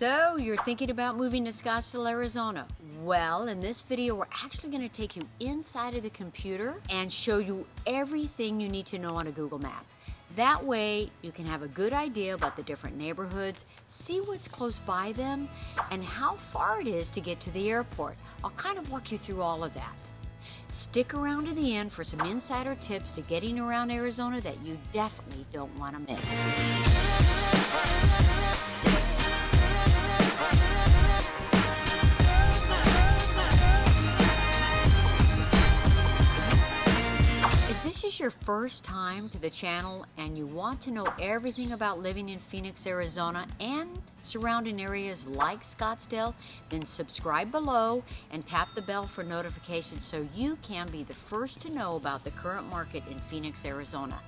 So, you're thinking about moving to Scottsdale, Arizona. Well, in this video, we're actually going to take you inside of the computer and show you everything you need to know on a Google map. That way, you can have a good idea about the different neighborhoods, see what's close by them, and how far it is to get to the airport. I'll kind of walk you through all of that. Stick around to the end for some insider tips to getting around Arizona that you definitely don't want to miss. If this is your first time to the channel and you want to know everything about living in Phoenix, Arizona and surrounding areas like Scottsdale, then subscribe below and tap the bell for notifications so you can be the first to know about the current market in Phoenix, Arizona.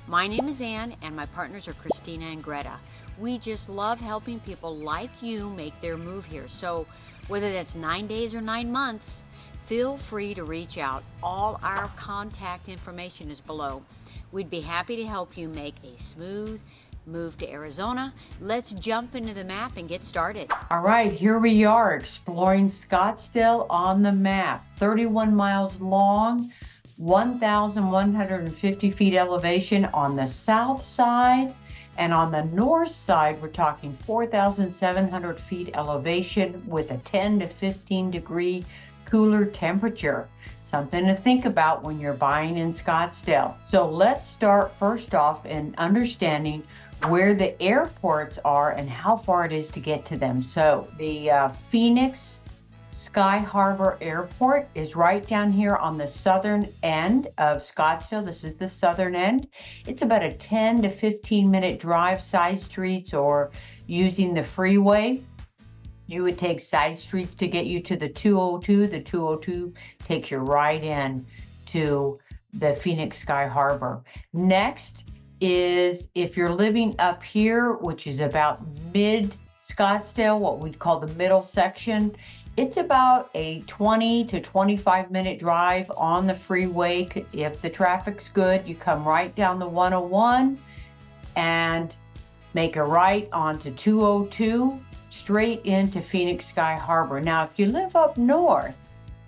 My name is Ann and my partners are Christina and Greta. We just love helping people like you make their move here. So whether that's 9 days or 9 months, feel free to reach out. All our contact information is below. We'd be happy to help you make a smooth move to Arizona. Let's jump into the map and get started. All right, here we are exploring Scottsdale on the map. 31 miles long, 1,150 feet elevation on the south side. And on the north side, we're talking 4,700 feet elevation with a 10 to 15 degree cooler temperature. Something to think about when you're buying in Scottsdale. So let's start first off in understanding where the airports are and how far it is to get to them. So the Phoenix Sky Harbor Airport is right down here on the southern end of Scottsdale. This is the southern end. It's about a 10 to 15 minute drive, side streets or using the freeway. You would take side streets to get you to the 202. The 202 takes you right in to the Phoenix Sky Harbor. Next is if you're living up here, which is about mid Scottsdale, what we'd call the middle section, it's about a 20 to 25 minute drive on the freeway. If the traffic's good, you come right down the 101 and make a right onto 202. Straight into Phoenix Sky Harbor. Now, if you live up north,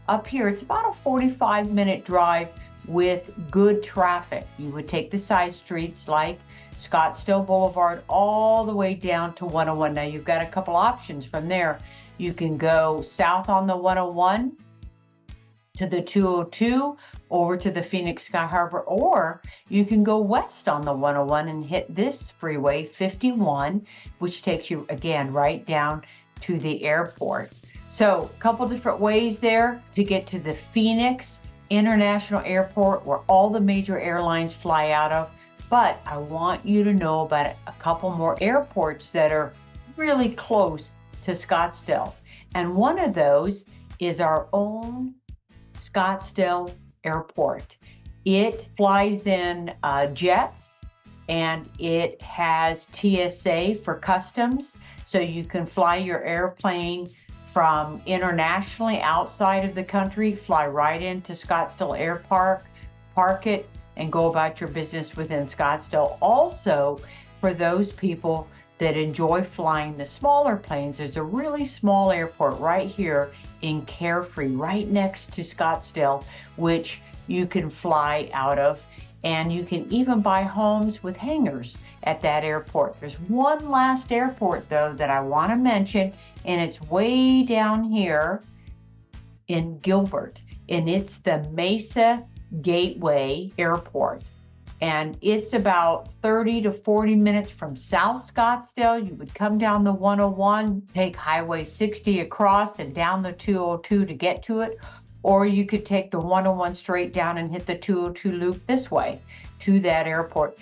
up here, it's about a 45-minute drive with good traffic. You would take the side streets like Scottsdale Boulevard all the way down to 101. Now, you've got a couple options from there. You can go south on the 101 to the 202 over to the Phoenix Sky Harbor, or you can go west on the 101 and hit this freeway 51, which takes you again right down to the airport. So a couple different ways there to get to the Phoenix International Airport where all the major airlines fly out of. But I want you to know about a couple more airports that are really close to Scottsdale. And one of those is our own Scottsdale Airport. It flies in jets and it has TSA for customs, so you can fly your airplane from internationally outside of the country, fly right into Scottsdale Air Park, park it, and go about your business within Scottsdale. Also, for those people that enjoy flying the smaller planes, there's a really small airport right here in Carefree, right next to Scottsdale, which you can fly out of, and you can even buy homes with hangars at that airport. There's one last airport though that I want to mention, and it's way down here in Gilbert, and it's the Mesa Gateway Airport. And it's about 30 to 40 minutes from South Scottsdale. You would come down the 101, take Highway 60 across and down the 202 to get to it. Or you could take the 101 straight down and hit the 202 loop this way to that airport.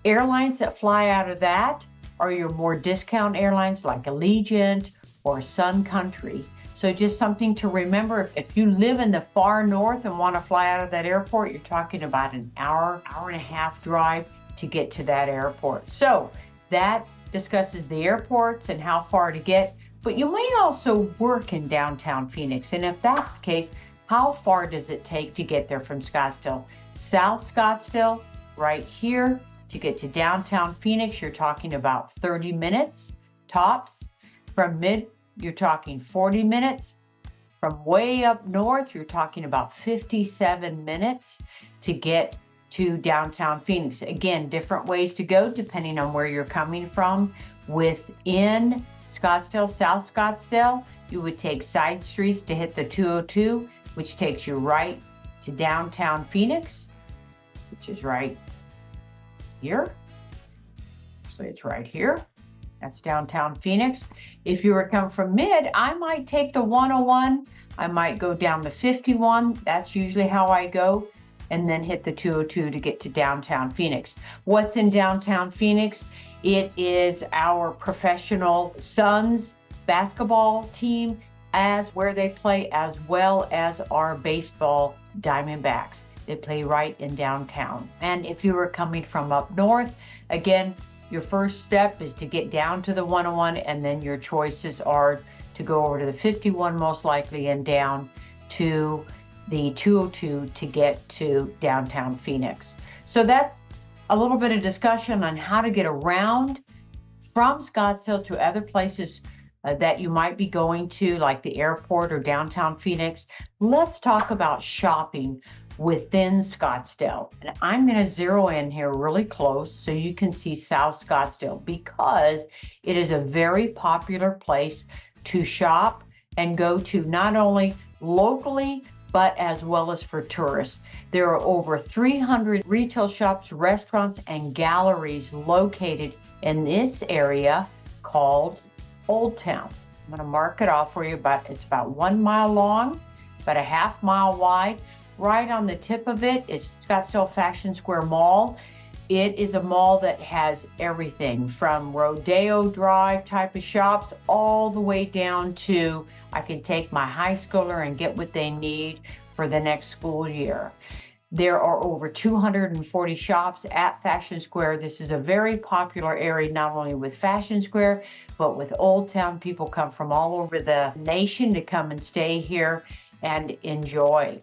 Airlines that fly out of that are your more discount airlines like Allegiant or Sun Country. So just something to remember, if you live in the far north and want to fly out of that airport, you're talking about an hour, hour and a half drive to get to that airport. So that discusses the airports and how far to get, but you might also work in downtown Phoenix. And if that's the case, how far does it take to get there from Scottsdale? South Scottsdale, right here, to get to downtown Phoenix, you're talking about 30 minutes tops. From mid, you're talking 40 minutes. From way up north, you're talking about 57 minutes to get to downtown Phoenix. Again, different ways to go depending on where you're coming from. Within Scottsdale, South Scottsdale, you would take side streets to hit the 202, which takes you right to downtown Phoenix, which is right here. So it's right here. That's downtown Phoenix. If you were coming from mid, I might take the 101. I might go down the 51. That's usually how I go. And then hit the 202 to get to downtown Phoenix. What's in downtown Phoenix? It is our professional Suns basketball team, as where they play, as well as our baseball Diamondbacks. They play right in downtown. And if you were coming from up north, again, your first step is to get down to the 101, and then your choices are to go over to the 51 most likely and down to the 202 to get to downtown Phoenix. So that's a little bit of discussion on how to get around from Scottsdale to other places that you might be going to, like the airport or downtown Phoenix. Let's talk about shopping within Scottsdale. And I'm going to zero in here really close so you can see South Scottsdale, because it is a very popular place to shop and go to, not only locally, but as well as for tourists. There are over 300 retail shops, restaurants, and galleries located in this area called Old Town. I'm going to mark it off for you, but it's about 1 mile long, about a half mile wide. Right on the tip of it is Scottsdale Fashion Square Mall. It is a mall that has everything from Rodeo Drive type of shops all the way down to I can take my high schooler and get what they need for the next school year. There are over 240 shops at Fashion Square. This is a very popular area, not only with Fashion Square, but with Old Town. People come from all over the nation to come and stay here and enjoy.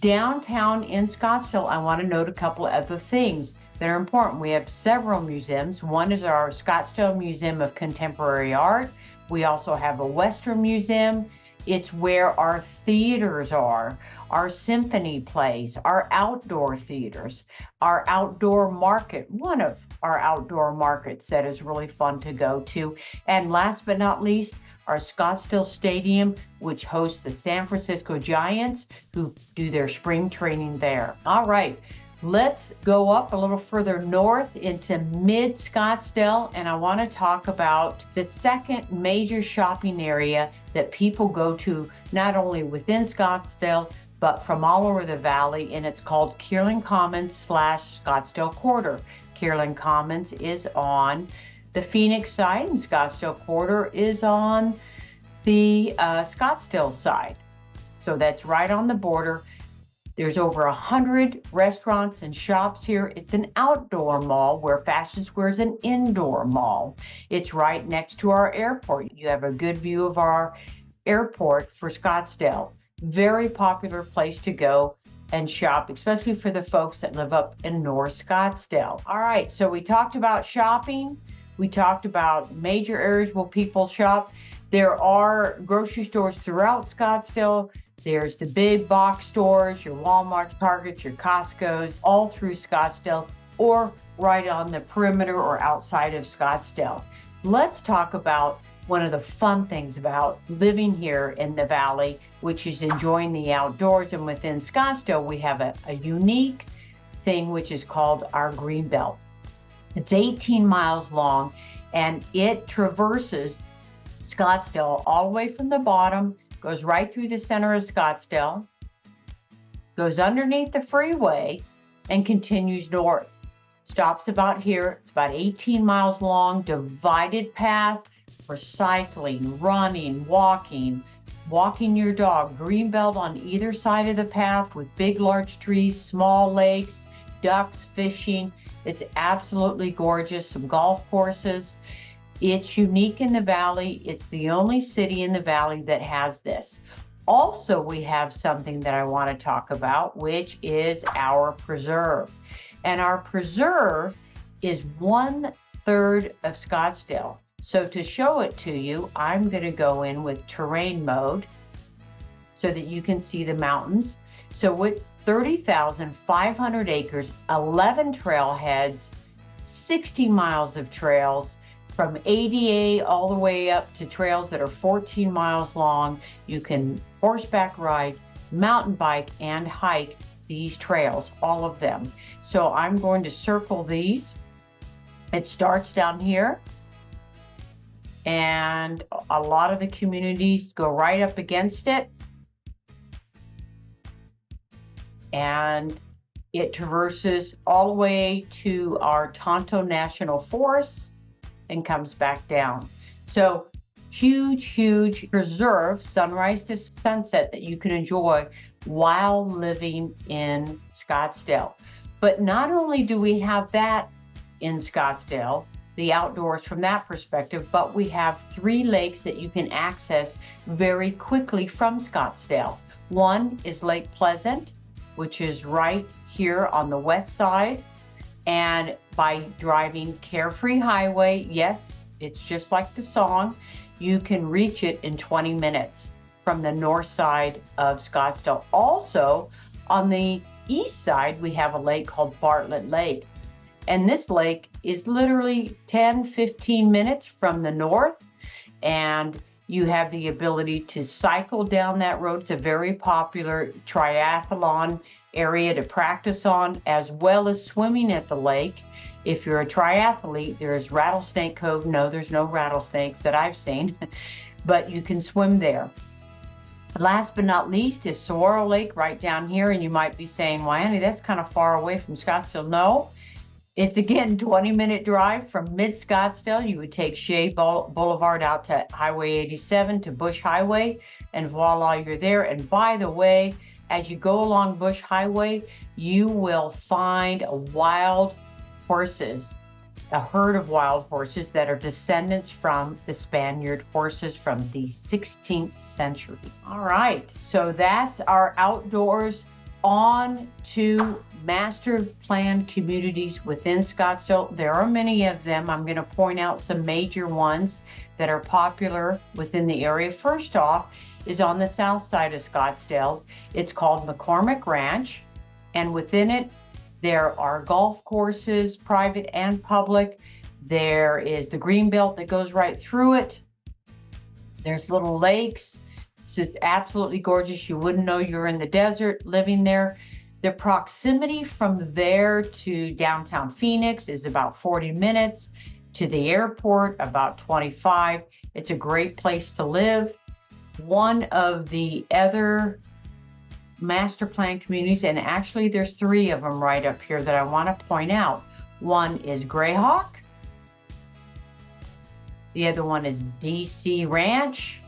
Downtown in Scottsdale, I want to note a couple of other things that are important. We have several museums. One is our Scottsdale Museum of Contemporary Art. We also have a Western Museum. It's where our theaters are, our symphony plays, our outdoor theaters, our outdoor market, one of our outdoor markets that is really fun to go to. And last but not least, our Scottsdale Stadium, which hosts the San Francisco Giants, who do their spring training there. All right, let's go up a little further north into mid Scottsdale, and I want to talk about the second major shopping area that people go to, not only within Scottsdale, but from all over the valley, and it's called Kierland Commons / Scottsdale Quarter. Kierland Commons is on the Phoenix side, and Scottsdale Quarter is on the Scottsdale side. So that's right on the border. There's over 100 restaurants and shops here. It's an outdoor mall where Fashion Square is an indoor mall. It's right next to our airport. You have a good view of our airport for Scottsdale. Very popular place to go and shop, especially for the folks that live up in North Scottsdale. All right, so we talked about shopping. We talked about major areas where people shop. There are grocery stores throughout Scottsdale. There's the big box stores, your Walmarts, Targets, your Costco's, all through Scottsdale, or right on the perimeter or outside of Scottsdale. Let's talk about one of the fun things about living here in the valley, which is enjoying the outdoors. And within Scottsdale, we have a unique thing, which is called our Green Belt. It's 18 miles long, and it traverses Scottsdale all the way from the bottom, goes right through the center of Scottsdale, goes underneath the freeway, and continues north. Stops about here. It's about 18 miles long, divided path for cycling, running, walking your dog. Greenbelt on either side of the path with big, large trees, small lakes, ducks, fishing. It's absolutely gorgeous. Some golf courses. It's unique in the valley. It's the only city in the valley that has this. Also, we have something that I want to talk about, which is our preserve. And our preserve is 1/3 of Scottsdale. So to show it to you, I'm going to go in with terrain mode so that you can see the mountains. So it's 30,500 acres, 11 trailheads, 60 miles of trails, from ADA all the way up to trails that are 14 miles long. You can horseback ride, mountain bike, and hike these trails, all of them. So I'm going to circle these. It starts down here, and a lot of the communities go right up against it. And it traverses all the way to our Tonto National Forest and comes back down. So huge preserve, sunrise to sunset, that you can enjoy while living in Scottsdale. But not only do we have that in Scottsdale, the outdoors from that perspective, but we have 3 lakes that you can access very quickly from Scottsdale. One is Lake Pleasant, which is right here on the west side. And by driving Carefree Highway, yes, it's just like the song, you can reach it in 20 minutes from the north side of Scottsdale. Also, on the east side, we have a lake called Bartlett Lake. And this lake is literally 10-15 minutes from the north. And you have the ability to cycle down that road. It's a very popular triathlon area to practice on, as well as swimming at the lake. If you're a triathlete, there's Rattlesnake Cove. No, there's no rattlesnakes that I've seen, but you can swim there. Last but not least is Saguaro Lake right down here. And you might be saying, well, Annie, that's kind of far away from Scottsdale. No, it's again 20-minute drive from mid-Scottsdale. You would take Shea Boulevard out to Highway 87 to Bush Highway, and voila, you're there. And by the way, as you go along Bush Highway, you will find wild horses, a herd of wild horses that are descendants from the Spaniard horses from the 16th century. All right, so that's our outdoors. On to master plan communities within Scottsdale. There are many of them. I'm going to point out some major ones that are popular within the area. First off is on the south side of Scottsdale. It's called McCormick Ranch, and within it there are golf courses, private and public. There is the green belt that goes right through it. There's little lakes. It's just absolutely gorgeous. You wouldn't know you're in the desert living there. The proximity from there to downtown Phoenix is about 40 minutes. To the airport, about 25. It's a great place to live. One of the other master plan communities, and actually there's 3 of them right up here that I want to point out. One is Greyhawk. The other one is DC Ranch.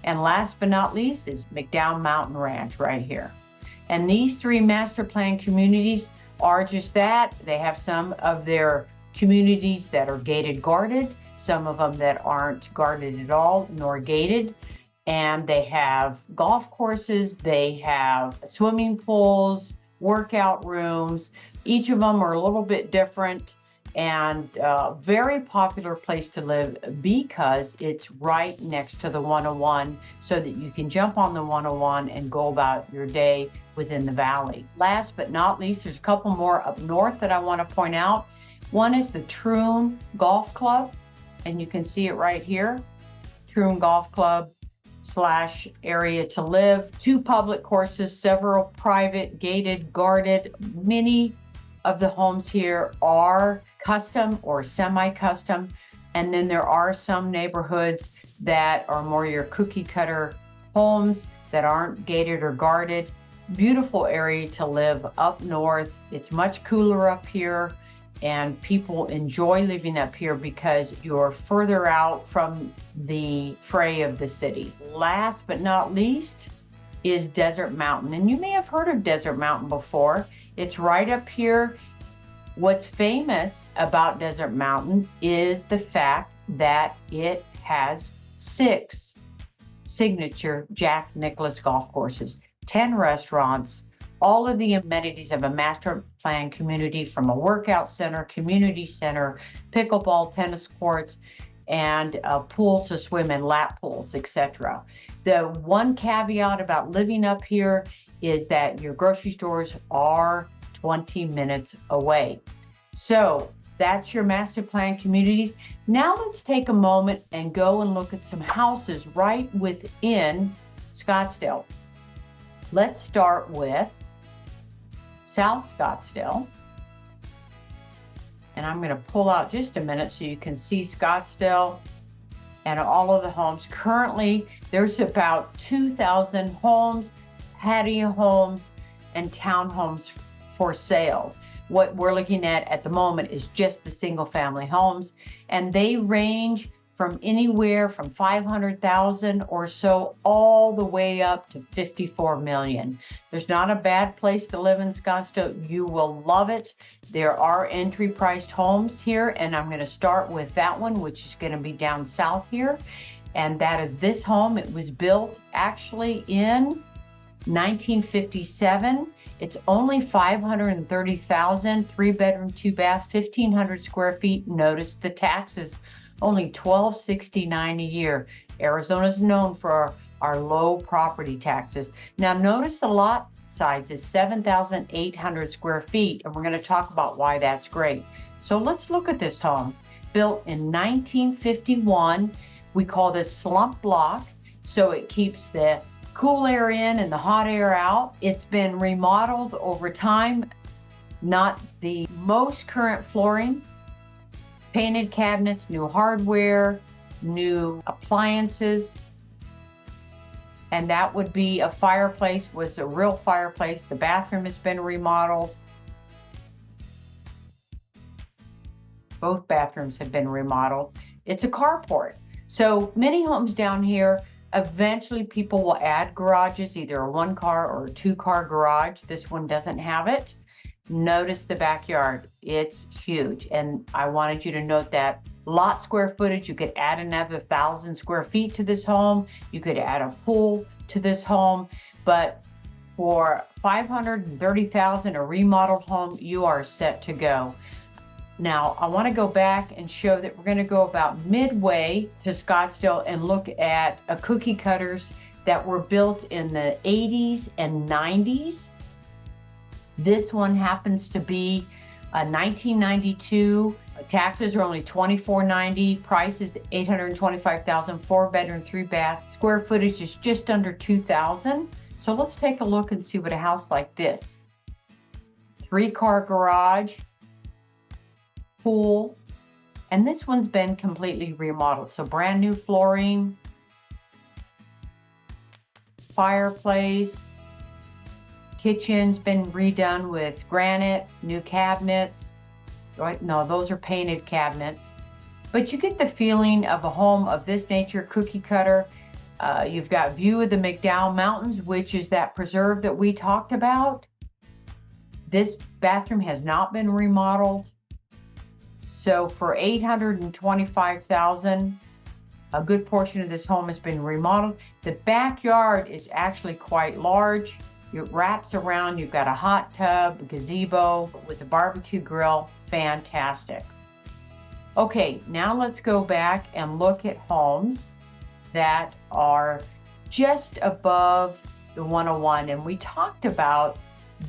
And last but not least is McDowell Mountain Ranch right here. And these 3 master plan communities are just that. They have some of their communities that are gated guarded, some of them that aren't guarded at all nor gated. And they have golf courses, they have swimming pools, workout rooms. Each of them are a little bit different, and very popular place to live because it's right next to the 101, so that you can jump on the 101 and go about your day within the valley. Last but not least, there's a couple more up north that I want to point out. One is the Troon Golf Club, and you can see it right here. Troon Golf Club / area to live. 2 public courses, several private, gated, guarded. Many of the homes here are custom or semi-custom, and then there are some neighborhoods that are more your cookie cutter homes that aren't gated or guarded. Beautiful area to live up north. It's much cooler up here, and people enjoy living up here because you're further out from the fray of the city. Last but not least is Desert Mountain, and you may have heard of Desert Mountain before. It's right up here. What's famous about Desert Mountain is the fact that it has 6 signature Jack Nicklaus golf courses, 10 restaurants, all of the amenities of a master plan community, from a workout center, community center, pickleball, tennis courts, and a pool to swim in, lap pools, etc. The one caveat about living up here is that your grocery stores are 20 minutes away. So that's your master plan communities. Now let's take a moment and go and look at some houses right within Scottsdale. Let's start with South Scottsdale. And I'm going to pull out just a minute so you can see Scottsdale and all of the homes. Currently, there's about 2,000 homes, patio homes, and townhomes for sale. What we're looking at the moment is just the single family homes, and they range from anywhere from 500,000 or so all the way up to 54 million. There's not a bad place to live in Scottsdale. You will love it. There are entry priced homes here, and I'm going to start with that one, which is going to be down south here. And that is this home. It was built actually in 1957. It's only 530,000, 3-bedroom, 2-bath, 1,500 square feet. Notice the taxes, only $1,269 a year. Arizona is known for our low property taxes. Now notice the lot size is 7,800 square feet, and we're going to talk about why that's great. So let's look at this home. Built in 1951. We call this slump block, so it keeps the cool air in and the hot air out. It's been remodeled over time, not the most current flooring, painted cabinets, new hardware, new appliances, and that would be a fireplace, was a real fireplace. The bathroom has been remodeled. Both bathrooms have been remodeled. It's a carport. So many homes down here, eventually people will add garages, either a 1-car or a 2-car garage. This one doesn't have it. Notice the backyard. It's huge. And I wanted you to note that lot square footage, you could add another 1,000 square feet to this home. You could add a pool to this home. But for 530,000, a remodeled home, you are set to go. Now, I want to go back and show that we're going to go about midway to Scottsdale and look at cookie cutters that were built in the 80s and 90s. This one happens to be a 1992. Taxes are only $24.90. Price is $825,000. 4-bedroom, 3-bath. Square footage is just under 2,000. So let's take a look and see what a house like this. 3-car garage, pool, and this one's been completely remodeled. So brand new flooring, fireplace, kitchen's been redone with granite, new cabinets. Right? No, those are painted cabinets. But you get the feeling of a home of this nature, cookie cutter. You've got view of the McDowell Mountains, which is that preserve that we talked about. This bathroom has not been remodeled. So for $825,000, a good portion of this home has been remodeled. The backyard is actually quite large. It wraps around. You've got a hot tub, a gazebo with a barbecue grill. Fantastic. Okay, now let's go back and look at homes that are just above the 101. And we talked about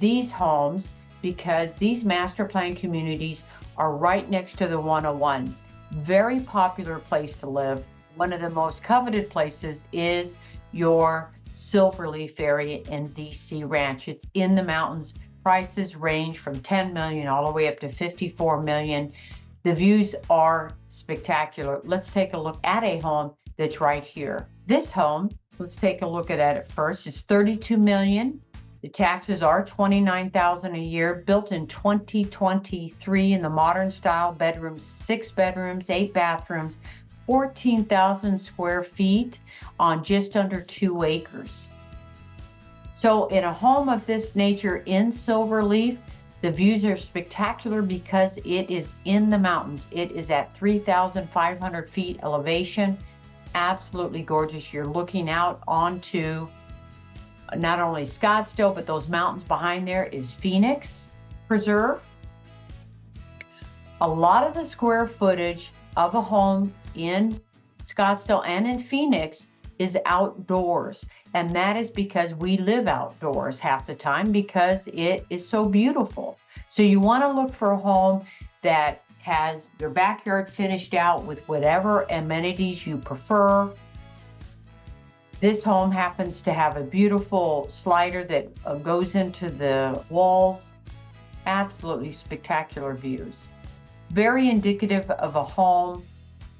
these homes because these master plan communities are right next to the 101. Very popular place to live. One of the most coveted places is your Silverleaf area in DC Ranch. It's in the mountains. Prices range from 10 million all the way up to 54 million. The views are spectacular. Let's take a look at a home that's right here. This home, let's take a look at it first. It's 32 million. The taxes are $29,000 a year, built in 2023 in the modern style, bedrooms, 6 bedrooms, 8 bathrooms, 14,000 square feet on just under 2 acres. So in a home of this nature in Silverleaf, the views are spectacular because it is in the mountains. It is at 3,500 feet elevation. Absolutely gorgeous. You're looking out onto not only Scottsdale, but those mountains behind there is Phoenix Preserve. A lot of the square footage of a home in Scottsdale and in Phoenix is outdoors. And that is because we live outdoors half the time because it is so beautiful. So you want to look for a home that has your backyard finished out with whatever amenities you prefer. This home happens to have a beautiful slider that goes into the walls. Absolutely spectacular views. Very indicative of a home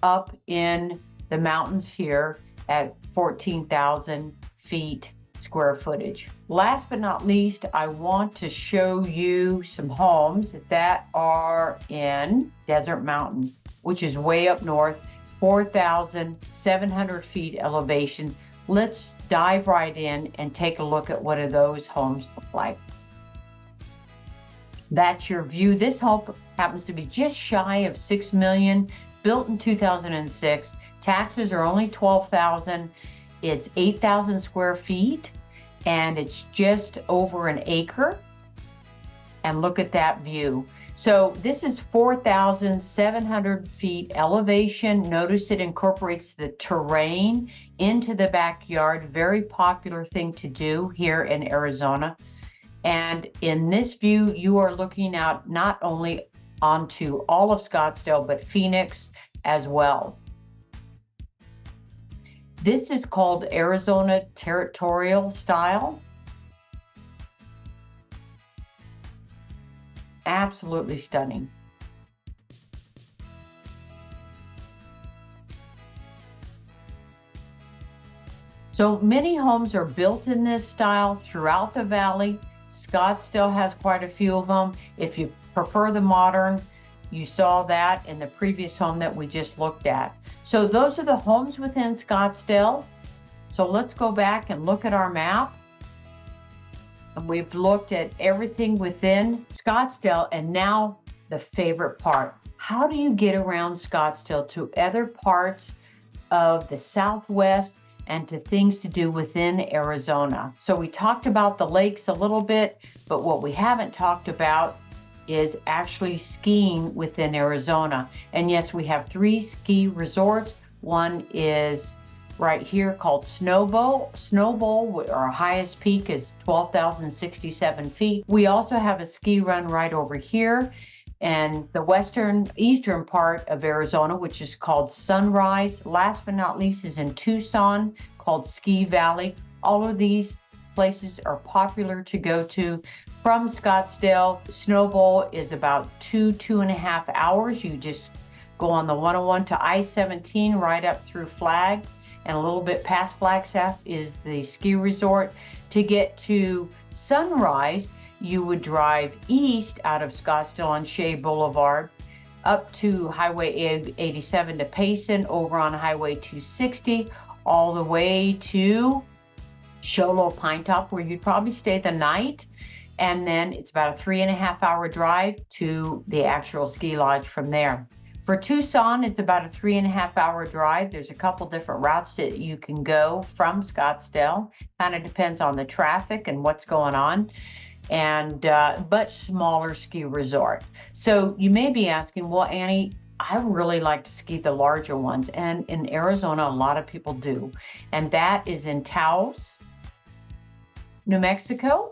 up in the mountains here at 14,000 feet square footage. Last but not least, I want to show you some homes that are in Desert Mountain, which is way up north, 4,700 feet elevation. Let's dive right in and take a look at what those homes look like. That's your view. This home happens to be just shy of $6 million, built in 2006. Taxes are only $12,000. It's 8,000 square feet, and it's just over an acre. And look at that view. So this is 4,700 feet elevation. Notice it incorporates the terrain into the backyard. Very popular thing to do here in Arizona. And in this view, you are looking out not only onto all of Scottsdale, but Phoenix as well. This is called Arizona Territorial Style. Absolutely stunning. So many homes are built in this style throughout the valley. Scottsdale has quite a few of them. If you prefer the modern, you saw that in the previous home that we just looked at. So those are the homes within Scottsdale. So let's go back and look at our map. And we've looked at everything within Scottsdale, and now the favorite part. How do you get around Scottsdale to other parts of the Southwest and to things to do within Arizona? So we talked about the lakes a little bit, but what we haven't talked about is actually skiing within Arizona. And yes, we have 3 ski resorts. One is right here called Snowbowl. Snowbowl, our highest peak is 12,067 feet. We also have a ski run right over here and the eastern part of Arizona, which is called Sunrise. Last but not least is in Tucson called Ski Valley. All of these places are popular to go to from Scottsdale. Snowbowl is about 2.5 hours. You just go on the 101 to I-17 right up through Flag, and a little bit past Flagstaff is the ski resort. To get to Sunrise, you would drive east out of Scottsdale on Shea Boulevard up to Highway 87 to Payson, over on Highway 260, all the way to Show Low Pine Top, where you'd probably stay the night. And then it's about a 3.5 hour drive to the actual ski lodge from there. For Tucson, it's about a 3.5 hour drive. There's a couple different routes that you can go from Scottsdale. Kind of depends on the traffic and what's going on. And much smaller ski resort. So you may be asking, well, Annie, I really like to ski the larger ones. And in Arizona, a lot of people do. And that is in Taos, New Mexico.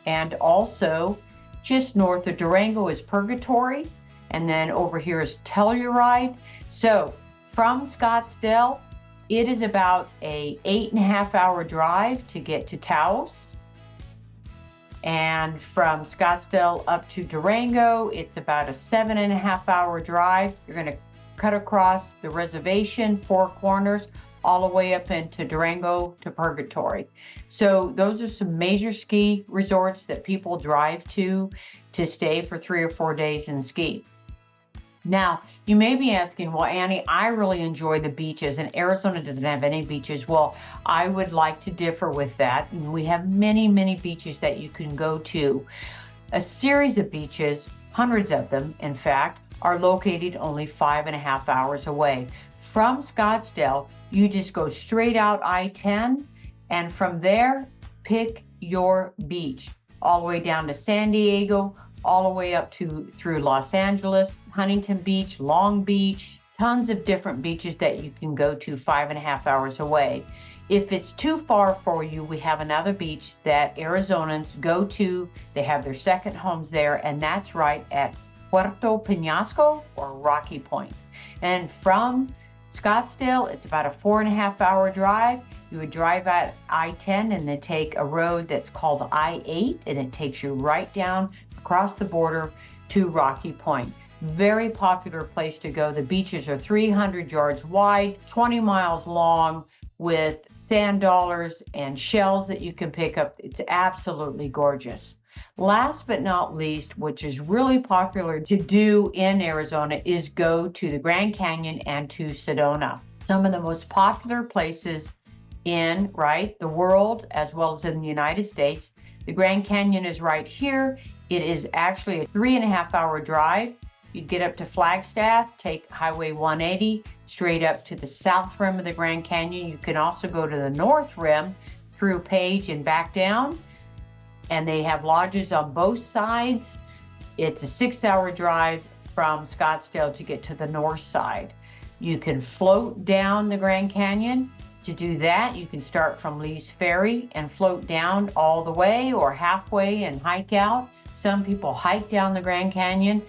And also just north of Durango is Purgatory. And then over here is Telluride. So from Scottsdale, it is about a 8.5 hour drive to get to Taos. And from Scottsdale up to Durango, it's about a 7.5 hour drive. You're going to cut across the reservation, 4 corners, all the way up into Durango to Purgatory. So those are some major ski resorts that people drive to stay for 3 or 4 days and ski. Now, you may be asking, well, Annie, I really enjoy the beaches, and Arizona doesn't have any beaches. Well, I would like to differ with that. We have many, many beaches that you can go to. A series of beaches, hundreds of them, in fact, are located only 5.5 hours away. From Scottsdale, you just go straight out I-10, and from there, pick your beach, all the way down to San Diego, all the way up through Los Angeles, Huntington Beach, Long Beach, tons of different beaches that you can go to 5.5 hours away. If it's too far for you, we have another beach that Arizonans go to. They have their second homes there, and that's right at Puerto Penasco or Rocky Point. And from Scottsdale, it's about a 4.5 hour drive. You would drive at I-10 and then take a road that's called I-8, and it takes you right down across the border to Rocky Point. Very popular place to go. The beaches are 300 yards wide, 20 miles long, with sand dollars and shells that you can pick up. It's absolutely gorgeous. Last but not least, which is really popular to do in Arizona, is go to the Grand Canyon and to Sedona. Some of the most popular places in the world, as well as in the United States. The Grand Canyon is right here. It is actually a 3.5 hour drive. You'd get up to Flagstaff, take Highway 180 straight up to the south rim of the Grand Canyon. You can also go to the north rim through Page and back down, and they have lodges on both sides. It's a 6-hour drive from Scottsdale to get to the north side. You can float down the Grand Canyon. To do that, you can start from Lee's Ferry and float down all the way or halfway and hike out. Some people hike down the Grand Canyon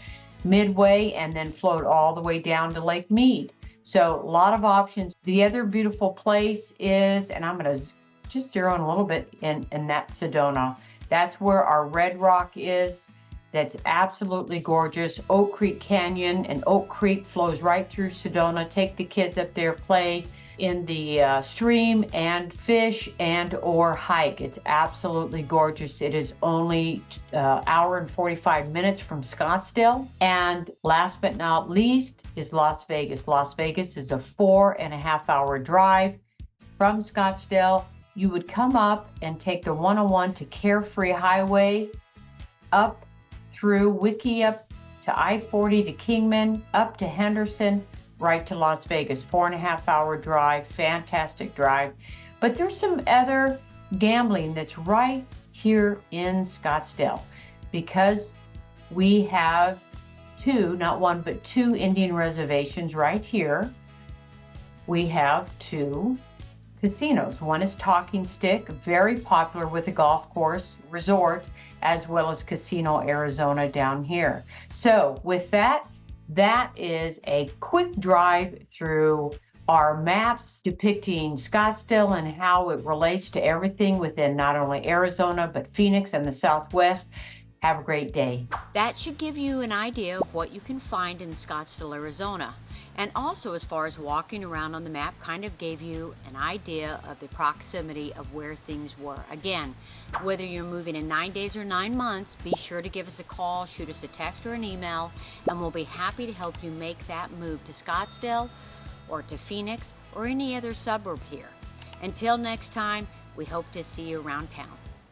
midway and then float all the way down to Lake Mead. So a lot of options. The other beautiful place is, and I'm going to just zero in a little bit, in that Sedona. That's where our Red Rock is. That's absolutely gorgeous. Oak Creek Canyon, and Oak Creek flows right through Sedona. Take the kids up there, play in the stream and fish and or hike. It's absolutely gorgeous. It is only an hour and 45 minutes from Scottsdale. And last but not least is Las Vegas. Las Vegas is a 4.5 hour drive from Scottsdale. You would come up and take the 101 to Carefree Highway, up through Wiki, up to I-40 to Kingman, up to Henderson, right to Las Vegas. 4.5 hour drive, fantastic drive. But there's some other gambling that's right here in Scottsdale, because we have two, not one, but two Indian reservations right here. We have two casinos. One is Talking Stick, very popular with a golf course resort, as well as Casino Arizona down here. So with that is a quick drive through our maps depicting Scottsdale and how it relates to everything within not only Arizona, but Phoenix and the Southwest. Have a great day. That should give you an idea of what you can find in Scottsdale, Arizona. And also, as far as walking around on the map, kind of gave you an idea of the proximity of where things were. Again, whether you're moving in 9 days or 9 months, be sure to give us a call, shoot us a text or an email, and we'll be happy to help you make that move to Scottsdale or to Phoenix or any other suburb here. Until next time, we hope to see you around town.